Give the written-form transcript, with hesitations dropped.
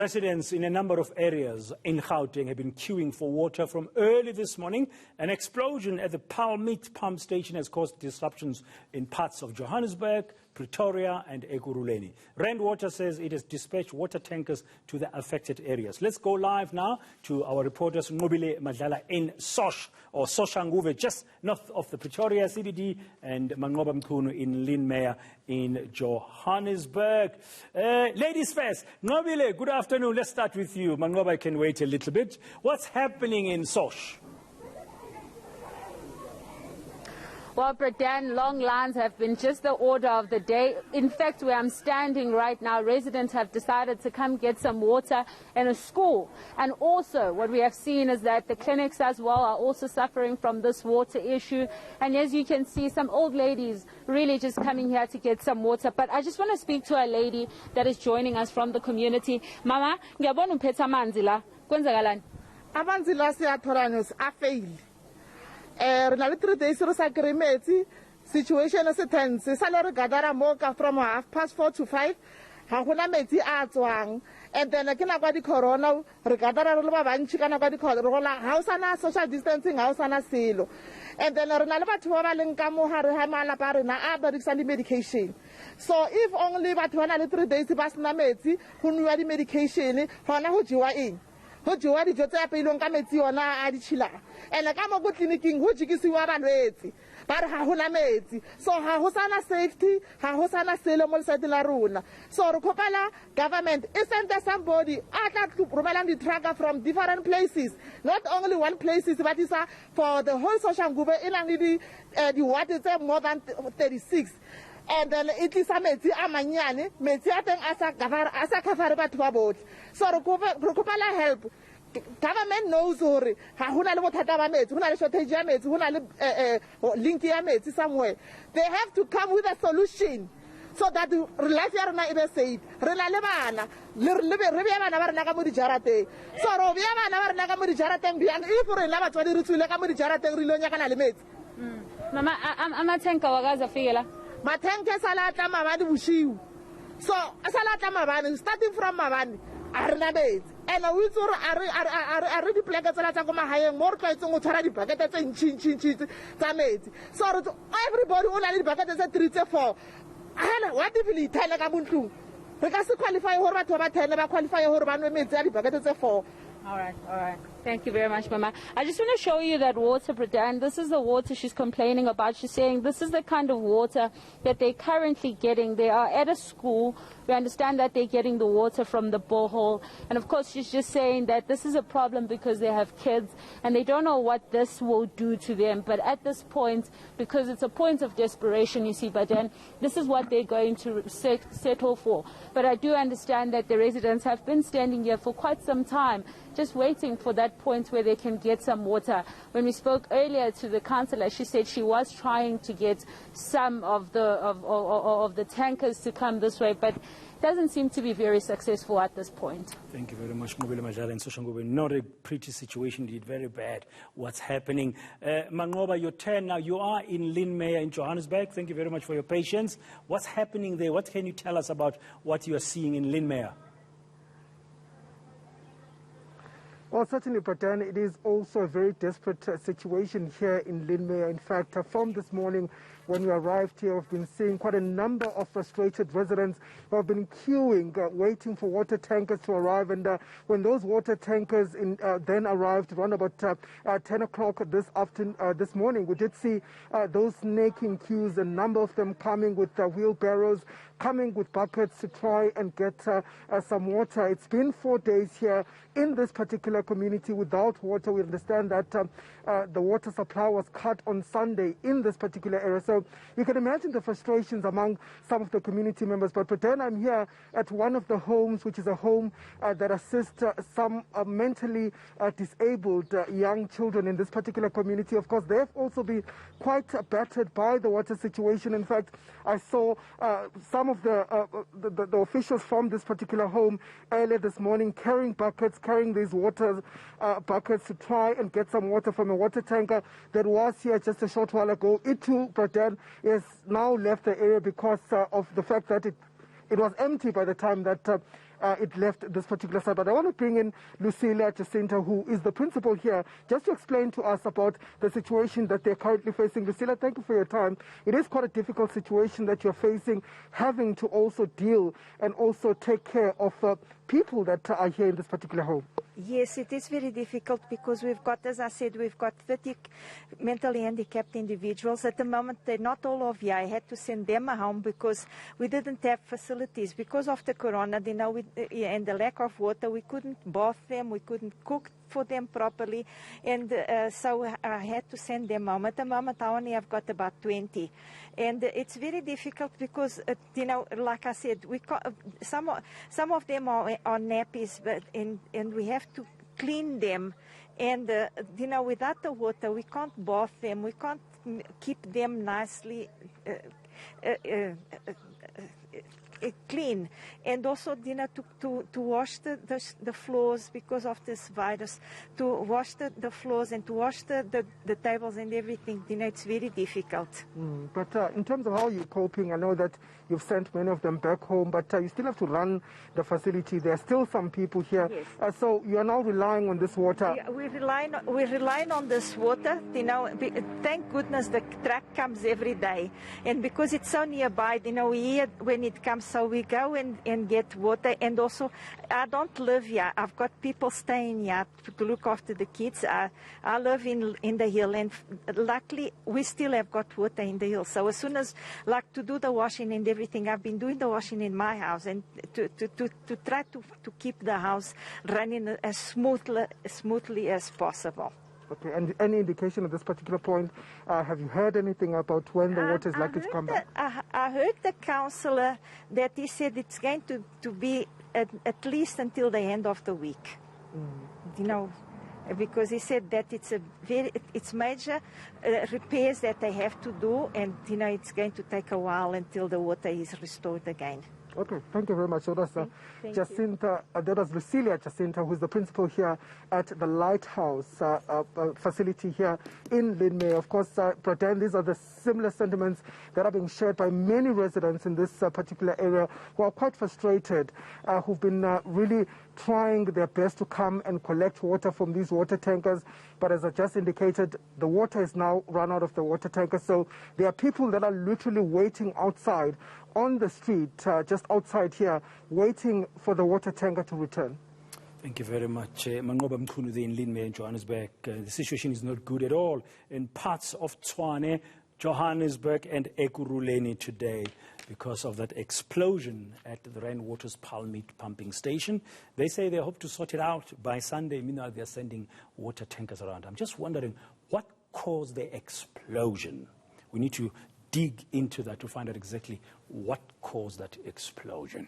Residents in a number of areas in Gauteng have been queuing for water from early this morning. An explosion at the Palmiet pump station has caused disruptions in parts of Johannesburg, Pretoria and Ekurhuleni. Rand Water says it has dispatched water tankers to the affected areas. Let's go live now to our reporters Nqobile Madlala in Sosh, or Soshanguve, just north of the Pretoria CBD, and Manqoba Mchunu in Linmeyer in Johannesburg. Ladies first, Nqobile, good afternoon. Let's start with you. Manqoba can wait a little bit. What's happening in Sosh? Well, Bredan, long lines have been just the order of the day. In fact, where I'm standing right now, residents have decided to come get some water in a school. And also, what we have seen is that the clinics as well are also suffering from this water issue. And as you can see, some old ladies really just coming here to get some water. But I just want to speak to a lady that is joining us from the community. Mama, ngiyabona uphethe amanzi la. Kwenzakalani? Amanzi la siyathola afeyili. Re na le 3 days re sa kry metsi, situation is tense. Sale re gather moka from 4:30 to 5. Ha gona metsi a tswang. And then ke na kwa di corona re gather re le ba bantshi kana kwa di corona. Ha o sana social distancing, ha o sana selo. And then re na le batho ba ba leng ka mo hare ha malapa rena a berekisa di medication. So if only batho ba na le 3 days ba sena metsi, go nwa di medication, hona ho jiwa eng. Ho jiwa dijo tse apeilweng ka metsi yona a di tshila. And ka mo go clinicing ho jikisiwa balwetsi ba re ha hona metsi, so ha ho sana safety, ha ho sana selo mo side la rona. So re kopela government e send somebody a tla romela di trucker from different places, not only one places, but is for the whole Soshanguve in and the water tse more than 36. And then it is a metsi a manyane, metsi a teng asa cover batho ba botlhe. So re kopela help. Government knows hore ha hona le bothata ba metsi, hona le shortage ya metsi, hona le link ya metsi somewhere. They have to come with a solution so that life ya rona e be safe. Re na le bana re be bana ba rena ka mo di jarateng, so ro be bana ba rena ka mo di jarateng biang if re la batswadi re tswile ka mo di jarateng re ilonya kana le metsi. Mama, amatanka wakaza fikela matanka sala tla mabadi bushiu, so sala tla mabani starting from mabani a rena metsi. And we saw a ready placards at Takomahayang, more plates on Taradi buckets and chin tamate. So everybody only buckets at 3 to 4. What if we tell a Kabuntu? Because to qualify her to never qualify her man with the buckets at 4. All right. Thank you very much, Mama. I just want to show you that water, Bredan. This is the water she's complaining about. She's saying this is the kind of water that they're currently getting. They are at a school. We understand that they're getting the water from the borehole. And, of course, she's just saying that this is a problem because they have kids and they don't know what this will do to them. But at this point, because it's a point of desperation, you see, Bredan, this is what they're going to settle for. But I do understand that the residents have been standing here for quite some time, just waiting for that point where they can get some water. When we spoke earlier to the councillor, she said she was trying to get some of the tankers to come this way, but doesn't seem to be very successful at this point. Thank you very much, Nqobile Madlala and Soshanguve. Not a pretty situation, indeed, very bad. What's happening? Manqoba, your turn now. You are in Linmeyer in Johannesburg. Thank you very much for your patience. What's happening there? What can you tell us about what you are seeing in Linmeyer? Well, certainly, Bredan, it is also a very desperate situation here in Linmeyer. In fact, from this morning, when we arrived here, we've been seeing quite a number of frustrated residents who have been queuing, waiting for water tankers to arrive. And when those water tankers then arrived around about 10 o'clock this morning, we did see those snaking queues, a number of them coming with wheelbarrows, coming with buckets to try and get some water. It's been 4 days here in this particular community without water. We understand that the water supply was cut on Sunday in this particular area. So you can imagine the frustrations among some of the community members. But pretend I'm here at one of the homes, which is a home that assists some mentally disabled young children in this particular community. Of course, they've also been quite battered by the water situation. In fact, I saw some of the officials from this particular home earlier this morning carrying these water buckets to try and get some water from a water tanker that was here just a short while ago. It too, Bredan, has now left the area because of the fact that it was empty by the time that it left this particular site. But I want to bring in Lucilia Jacinta, who is the principal here, just to explain to us about the situation that they're currently facing. Lucilia, thank you for your time. It is quite a difficult situation that you're facing, having to also deal and also take care of people that are here in this particular home. Yes, it is very difficult because we've got, as I said, we've got 30 mentally handicapped individuals. At the moment, they're not all of here. I had to send them home because we didn't have facilities. Because of the corona, and the lack of water, we couldn't bath them, we couldn't cook for them properly, and so I had to send them home. At the moment, I only have got about 20. And it's very difficult because, like I said, some of them are nappies, and we have to clean them. And, without the water, we can't bath them, we can't keep them nicely clean, and also to wash the floors because of this virus, to wash the floors and to wash the tables and everything. It's very difficult. But in terms of how you're coping, I know that you've sent many of them back home, but you still have to run the facility. There are still some people here. Yes. So you are now relying on this water. We're relying on this water. Thank goodness the truck comes every day, and because it's so nearby, we hear when it comes. So we go and get water. And also, I don't live here. I've got people staying here to look after the kids. I live in the hill, and luckily we still have got water in the hill. So as soon as, like, to do the washing and everything, I've been doing the washing in my house, and to try to keep the house running as smoothly as possible. Okay, and any indication at this particular point, have you heard anything about when the water is likely to come back? I heard the councillor that he said it's going to be at least until the end of the week. Because he said that it's major repairs that they have to do, and it's going to take a while until the water is restored again. Okay, thank you very much. So that's Jacinta, that was Lucilia Jacinta, who's the principal here at the Lighthouse facility here in Lynmere. Of course, Pretoria, these are the similar sentiments that are being shared by many residents in this particular area who are quite frustrated, who've been really trying their best to come and collect water from these water tankers. But as I just indicated, the water is now run out of the water tankers. So there are people that are literally waiting outside on the street, just outside here, waiting for the water tanker to return. Thank you very much. Manqoba Mchunu in Lynmere in Johannesburg. The situation is not good at all in parts of Tshwane, Johannesburg and Ekurhuleni today because of that explosion at the Rainwater's Palmiet pumping station. They say they hope to sort it out by Sunday. Meanwhile, they're sending water tankers around. I'm just wondering what caused the explosion. We need to dig into that to find out exactly what caused that explosion.